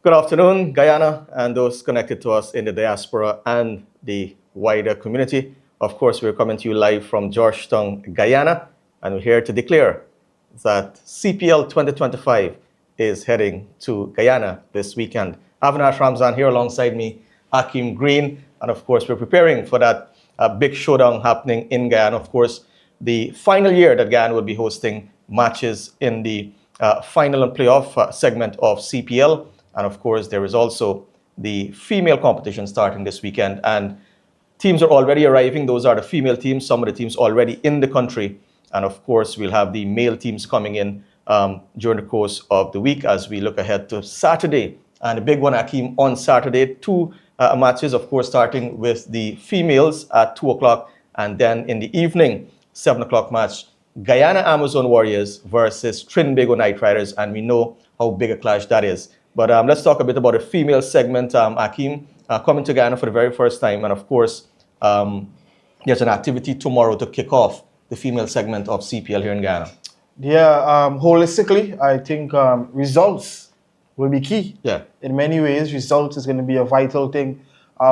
Good afternoon, Guyana, and those connected to us in the diaspora and the wider community. Of course, we're coming to you live from Georgetown, Guyana, and we're here to declare that CPL 2025 is heading to Guyana this weekend. Avenash, Ramzan here alongside me, Akeem, Greene, and of course, we're preparing for that big showdown happening in Guyana. Of course, the final year that Guyana will be hosting matches in the final and playoff segment of CPL. And of course, there is also the female competition starting this weekend. And teams are already arriving. Those are the female teams, some of the teams already in the country. And of course, we'll have the male teams coming in during the course of the week as we look ahead to Saturday. And a big one, Akeem, on Saturday, two matches, of course, starting with the females at 2 o'clock. And then in the evening, 7 o'clock match, Guyana Amazon Warriors versus Trinbago Knight Riders. And we know how big a clash that is. But let's talk a bit about the female segment, Akeem, coming to Guyana for the very first time. And of course, there's an activity tomorrow to kick off the female segment of CPL here in Guyana. Yeah, holistically, I think results will be key. Yeah. In many ways, results is going to be a vital thing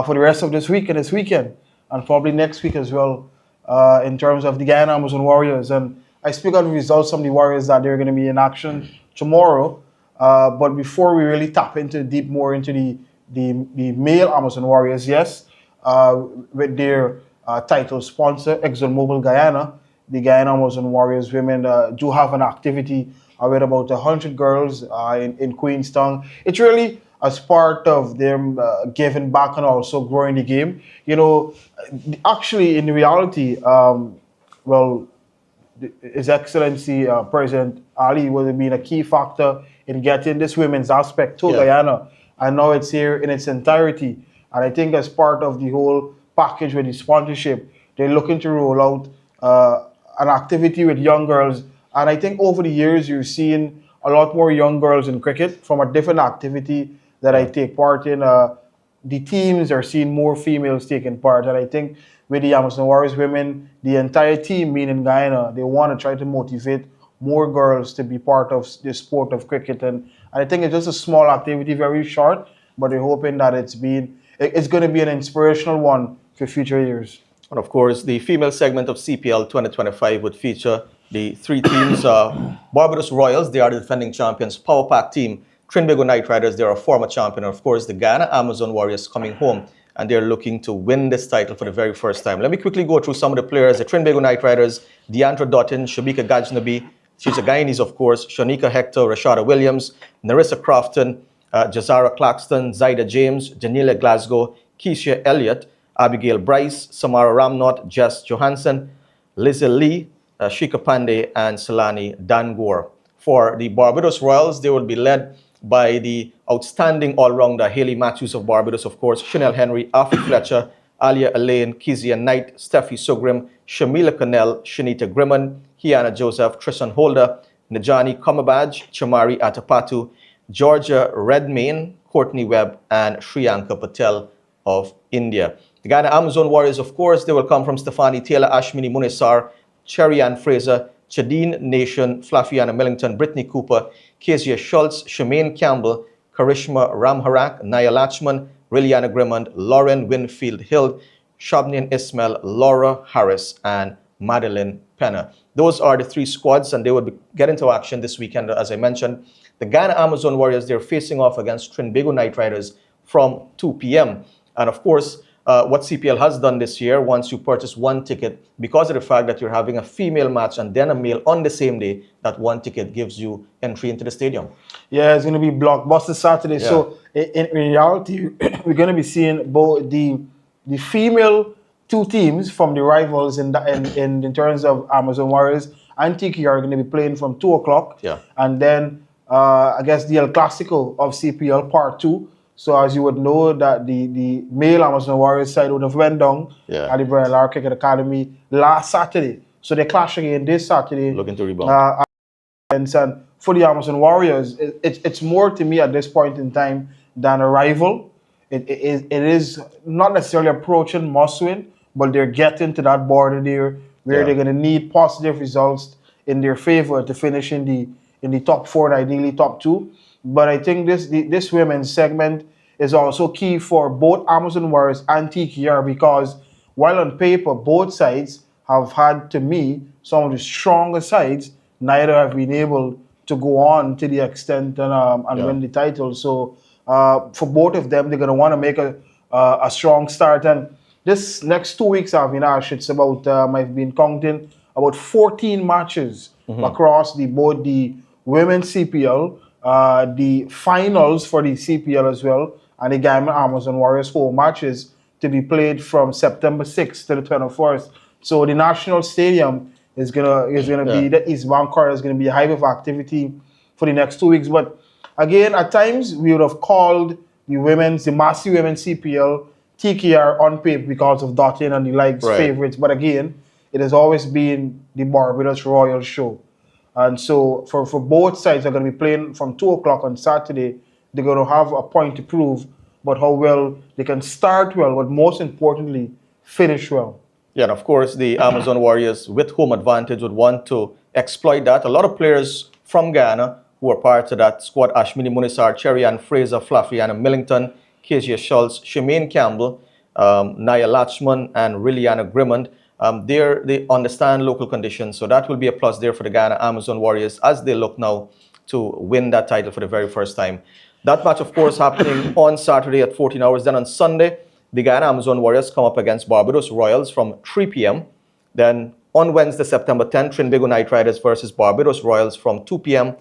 for the rest of this week and this weekend, and probably next week as well, in terms of the Guyana Amazon Warriors. And I speak on results from the Warriors that they're going to be in action tomorrow. But before we really tap into more into the male Amazon Warriors, yes, with their title sponsor, ExxonMobil Guyana, the Guyana Amazon Warriors women do have an activity with about 100 girls in Queenstown. It's really as part of them giving back and also growing the game. You know, actually, in reality, His Excellency President Ali would have been a key factor in getting this women's aspect to Guyana. And now it's here in its entirety. And I think as part of the whole package with the sponsorship, they're looking to roll out an activity with young girls. And I think over the years, you've seen a lot more young girls in cricket from a different activity that I take part in. The teams are seeing more females taking part. And I think with the Amazon Warriors women, the entire team, meaning Guyana, they want to try to motivate more girls to be part of the sport of cricket. And I think it's just a small activity, very short, but we're hoping that it's going to be an inspirational one for future years. And of course, the female segment of CPL 2025 would feature the three teams. Barbados Royals, they are the defending champions. Power Pack team, Trinbago Knight Riders, they're a former champion. And of course, the Guyana Amazon Warriors coming home, and they're looking to win this title for the very first time. Let me quickly go through some of the players. The Trinbago Knight Riders, Deandra Dottin, Shabika Gajnabi, she's a Guyanese, of course, Shanika Hector, Rashada Williams, Narissa Crofton, Jazara Claxton, Zaida James, Janila Glasgow, Keisha Elliott, Abigail Bryce, Samara Ramnot, Jess Johansson, Lizzie Lee, Shika Pandey, and Salani Dangor. For the Barbados Royals, they will be led by the outstanding all-rounder Haley Matthews of Barbados, of course, Chanel Henry, Afi Fletcher, Alia Elaine, Kizia Knight, Steffi Sugrim, Shamila Connell, Shanita Grimman, Hiana Joseph, Tristan Holder, Najani Komabaj, Chamari Atapatu, Georgia Redmayne, Courtney Webb, and Shriyanka Patel of India. The Guyana Amazon Warriors, of course, they will come from Stefani Taylor, Ashmini Munisar, Cherry Ann Fraser, Chadine Nation, Flafiana Millington, Brittany Cooper, Kezia Schultz, Shemaine Campbell, Karishma Ramharak, Naya Lachman, Liliana Grimmond, Lauren Winfield Hill, Shabnian Ismail, Laura Harris, and Madeline Penner. Those are the three squads, and they will get into action this weekend, as I mentioned. The Guyana Amazon Warriors, they're facing off against Trinbago Knight Riders from 2 p.m. And of course, what CPL has done this year, once you purchase one ticket, because of the fact that you're having a female match and then a male on the same day, that one ticket gives you entry into the stadium. Yeah, it's going to be blockbuster Saturday. Yeah. So in reality, we're going to be seeing both the female two teams from the rivals in terms of Amazon Warriors and Tiki are going to be playing from 2 o'clock. Yeah. And then I guess the El Clasico of CPL Part 2. So as you would know, that the male Amazon Warriors side would have went down at the Brian Lara Cricket Academy last Saturday. So they clash again this Saturday. Looking to rebound. And for the Amazon Warriors, it's more to me at this point in time than a rival. It is not necessarily approaching must-win, but they're getting to that border there where they're going to need positive results in their favor to finish in the top 4 and ideally top 2. But I think this women's segment is also key for both Amazon Warriors and TKR because while on paper both sides have had, to me, some of the stronger sides, neither have been able to go on to the extent and Yeah. win the title. So for both of them, they're going to want to make a strong start. And this next 2 weeks, Avinash, it's about, I've been counting, about 14 matches across both the women's CPL, the finals for the CPL as well, and the Guyana Amazon Warriors 4 matches to be played from September 6th to the 21st. So the national stadium is gonna be, the East Bank corridor is gonna be a hive of activity for the next 2 weeks. But again, at times we would have called the massive women's CPL TKR on paper because of Dottin and the likes Right. favorites. But again, it has always been the Barbados Royal show. And so for both sides, they're going to be playing from 2 o'clock on Saturday. They're going to have a point to prove about how well they can start well, but most importantly, finish well. Yeah, and of course, the Amazon Warriors with home advantage would want to exploit that. A lot of players from Guyana who are part of that squad: Ashmini Munisar, Cherry Ann Fraser, Flafiana Millington, Kezia Schultz, Shemaine Campbell, Naya Latchman, and Riliana Grimmond. They understand local conditions, so that will be a plus there for the Guyana Amazon Warriors as they look now to win that title for the very first time. That match, of course, happening on Saturday at 14 hours. Then on Sunday, the Guyana Amazon Warriors come up against Barbados Royals from 3 p.m. Then on Wednesday, September 10th, Trinbago Night Riders versus Barbados Royals from 2 p.m.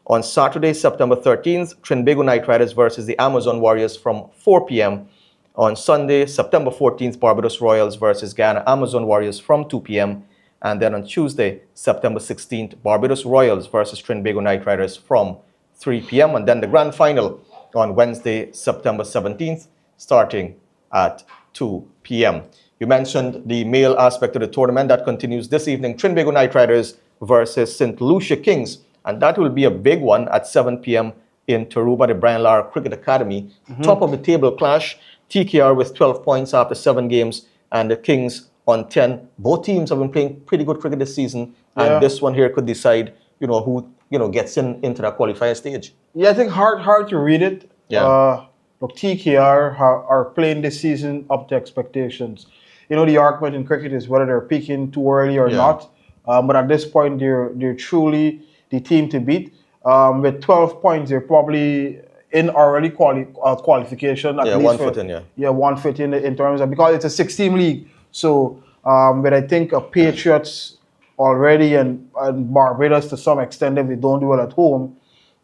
On Saturday, September 13th, Trinbago Night Riders versus the Amazon Warriors from 4 p.m. On Sunday, September 14th, Barbados Royals versus Guyana Amazon Warriors from 2 p.m. And then on Tuesday, September 16th, Barbados Royals versus Trinbago Night Riders from 3 p.m. And then the grand final on Wednesday, September 17th, starting at 2 p.m. You mentioned the male aspect of the tournament that continues this evening. Trinbago Night Riders versus St. Lucia Kings. And that will be a big one at 7 p.m. in Taruba, the Brian Lara Cricket Academy. Top of the table clash. TKR with 12 points after 7 games, and the Kings on 10. Both teams have been playing pretty good cricket this season, and this one here could decide, who gets into that qualifier stage. Yeah, I think hard to read it. Yeah. Look, TKR are playing this season up to expectations. The argument in cricket is whether they're peaking too early or not. But at this point, they're truly the team to beat. With 12 points, they're probably in already qualification. At least 1 foot in, Yeah, 1 foot in terms of, because it's a 6-team league. So, but I think Patriots already and Barbados to some extent, if they don't do well at home,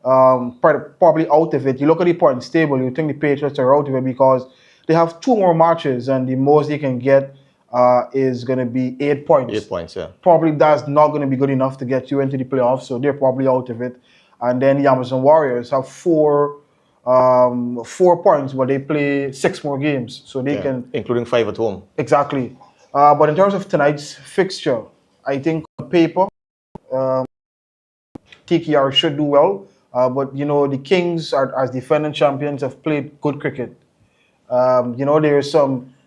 probably out of it. You look at the points table, you think the Patriots are out of it because they have 2 more matches and the most they can get is going to be 8 points. 8 points, yeah. Probably that's not going to be good enough to get you into the playoffs, so they're probably out of it. And then the Amazon Warriors have 4 points, but they play 6 more games, so they can, including 5 at home. Exactly. But in terms of tonight's fixture, I think on paper, TKR should do well. But the Kings, as defending champions, have played good cricket. There's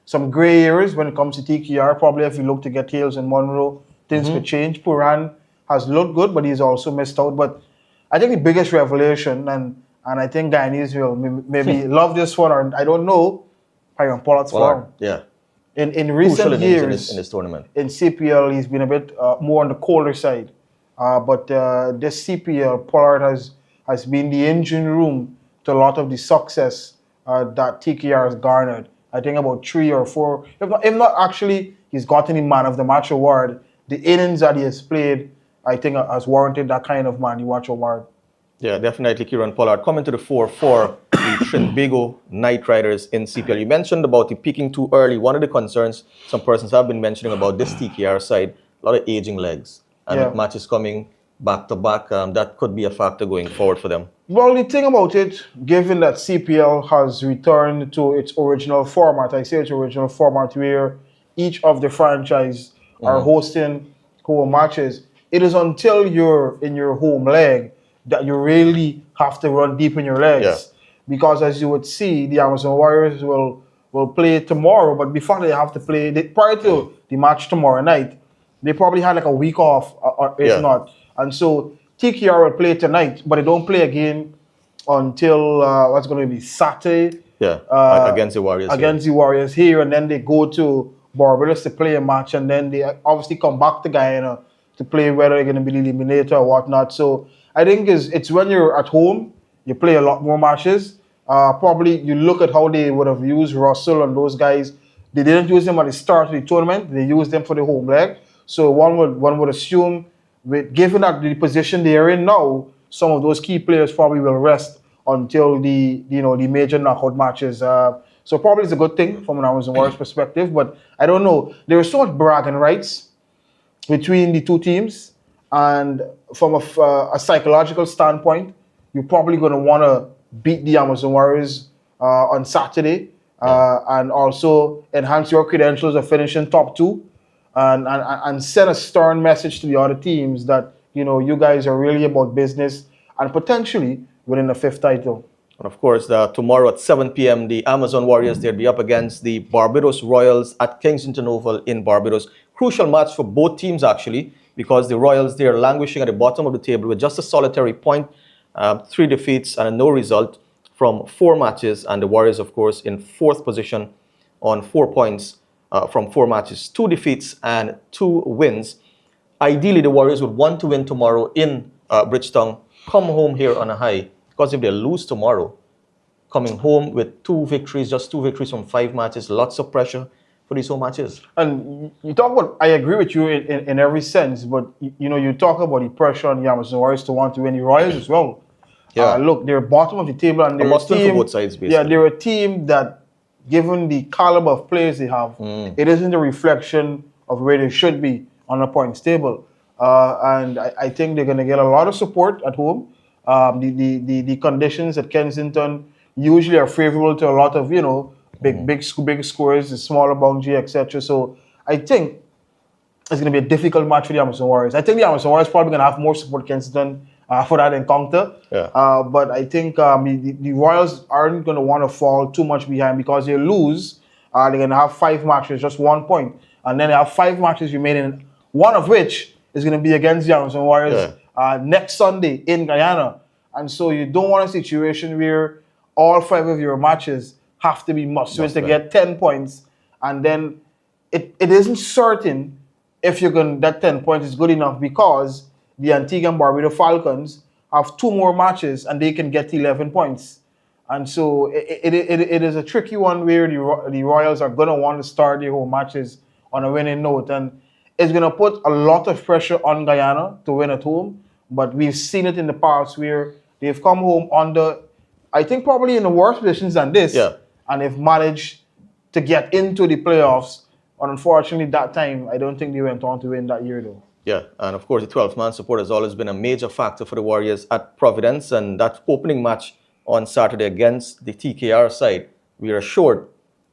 some grey areas when it comes to TKR. Probably if you look to get Hales and Monroe, things could change. Puran has looked good, but he's also missed out. But I think the biggest revelation, and I think Guyanese will maybe love this one, or I don't know, Pyron Pollard's form. Yeah. In recent years, in this tournament, in CPL, he's been a bit more on the colder side. But this CPL, Pollard has been the engine room to a lot of the success that TKR has garnered. I think about 3 or 4, if not actually, he's gotten the Man of the Match award. The innings that he has played, I think, has warranted that kind of Man of the Match award. Yeah, definitely, Kieran Pollard. Coming to the fore for the Trinbago Night Riders in CPL. You mentioned about the peaking too early. One of the concerns some persons have been mentioning about this TKR side, a lot of aging legs. And with matches coming back to back, that could be a factor going forward for them. Well, the thing about it, given that CPL has returned to its original format, I say its original format where each of the franchise are hosting home matches, it is until you're in your home leg that you really have to run deep in your legs. Yeah. Because as you would see, the Amazon Warriors will play tomorrow, but before they have to play, prior to the match tomorrow night, they probably had like a week off, or if not. And so TKR will play tonight, but they don't play again until what's going to be Saturday. Yeah, against the Warriors. Against the Warriors here, and then they go to Barbados to play a match, and then they obviously come back to Guyana to play whether they're going to be the eliminator or whatnot. So I think it's when you're at home, you play a lot more matches. Probably you look at how they would have used Russell and those guys. They didn't use them at the start of the tournament. They used them for the home leg. So one would assume, given that the position they are in now, some of those key players probably will rest until the major knockout matches. So probably it's a good thing from an Amazon Warriors perspective. But I don't know. There is so much bragging rights between the two teams, and from a psychological standpoint, you're probably going to want to beat the Amazon Warriors on Saturday, and also enhance your credentials of finishing top two, and send a stern message to the other teams that you guys are really about business and potentially winning the fifth title. And of course, tomorrow at 7 p.m., the Amazon Warriors, they'll be up against the Barbados Royals at Kensington Oval in Barbados. Crucial match for both teams, actually, because the Royals, they're languishing at the bottom of the table with just a solitary point, 3 defeats and a no result from 4 matches. And the Warriors, of course, in 4th position on 4 points from 4 matches, 2 defeats and 2 wins. Ideally, the Warriors would want to win tomorrow in Bridgetown, come home here on a high. Because if they lose tomorrow, coming home with 2 victories, just 2 victories from 5 matches, lots of pressure for these home matches. And you talk about, I agree with you in every sense, but you talk about the pressure on the Amazon Warriors to want to win the Royals as well. Yeah. Look, they're bottom of the table, and they're a team, for both sides, basically. Yeah, they're a team that, given the caliber of players they have, it isn't a reflection of where they should be on the points table. And I think they're going to get a lot of support at home. The conditions at Kensington usually are favorable to a lot of big scores, the smaller boundary, etc. So I think it's going to be a difficult match for the Amazon Warriors. I think the Amazon Warriors probably going to have more support at Kensington for that encounter. Yeah. But I think the Royals aren't going to want to fall too much behind, because they lose. They're going to have 5 matches, just 1 point, and then they have 5 matches remaining, one of which is going to be against the Amazon Warriors. Yeah. Next Sunday in Guyana. And so you don't want a situation where all 5 of your matches have to be must-win to get 10 points. And then it isn't certain if that 10 points is good enough, because the Antigua and Barbuda Falcons have 2 more matches and they can get 11 points. And so it is a tricky one where the Royals are going to want to start their home matches on a winning note. And it's going to put a lot of pressure on Guyana to win at home. But we've seen it in the past where they've come home under, I think, probably in the worse positions than this. Yeah. And they've managed to get into the playoffs. But unfortunately, that time, I don't think they went on to win that year, though. Yeah, and of course, the 12th-man support has always been a major factor for the Warriors at Providence. And that opening match on Saturday against the TKR side, we are assured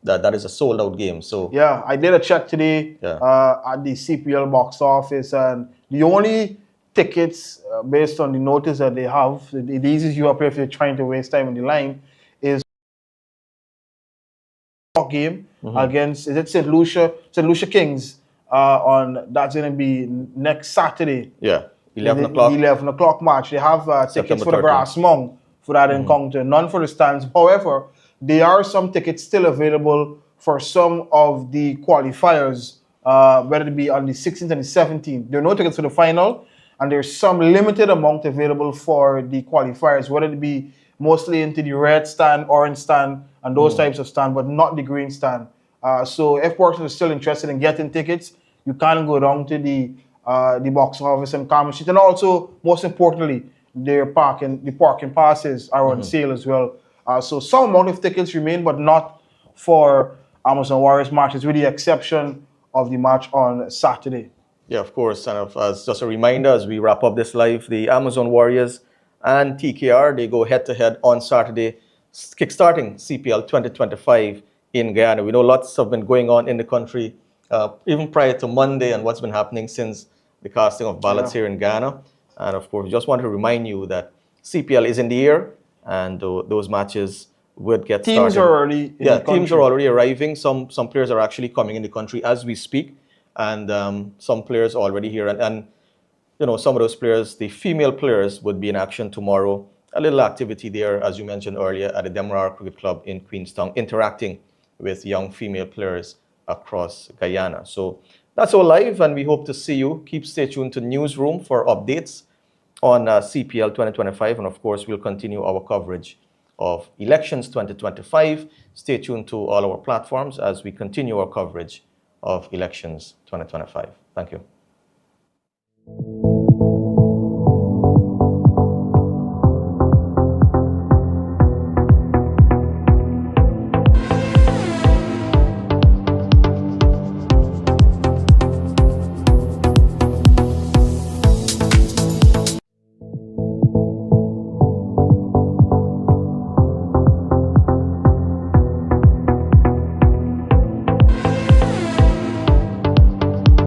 that is a sold-out game. So yeah, I did a check today at the CPL box office, and the only tickets, based on the notice that they have, it eases you up if you're trying to waste time on the line, is game against, is it St. Lucia Kings, that's going to be next Saturday. Yeah, 11 o'clock. The 11 o'clock match. They have tickets for the grass mount for that encounter, none for the stands. However, there are some tickets still available for some of the qualifiers, whether it be on the 16th and the 17th. There are no tickets for the final, and there's some limited amount available for the qualifiers, whether it be mostly into the red stand, orange stand, and those types of stand, but not the green stand. So if persons are still interested in getting tickets, you can go down to the box office in Carmen Street. And also, most importantly, the parking passes are on sale as well. So some amount of tickets remain, but not for Amazon Warriors matches, with the exception of the match on Saturday. Yeah, of course. And as just a reminder, as we wrap up this live, the Amazon Warriors and TKR, they go head-to-head on Saturday, kickstarting CPL 2025 in Guyana. We know lots have been going on in the country, even prior to Monday, and what's been happening since the casting of ballots here in Guyana. And of course, we just want to remind you that CPL is in the air, and those matches would get started. Teams are already in the country. Teams are already arriving. Some players are actually coming in the country as we speak, and some players already here. And some of those players, the female players, would be in action tomorrow a little activity there, as you mentioned earlier, at the Demerara Cricket Club in Queenstown, interacting with young female players across Guyana. So that's all live, and we hope to see you. Stay tuned to Newsroom for updates on CPL 2025, and of course, we'll continue our coverage of elections 2025. Stay tuned to all our platforms as we continue our coverage of elections 2025. Thank you.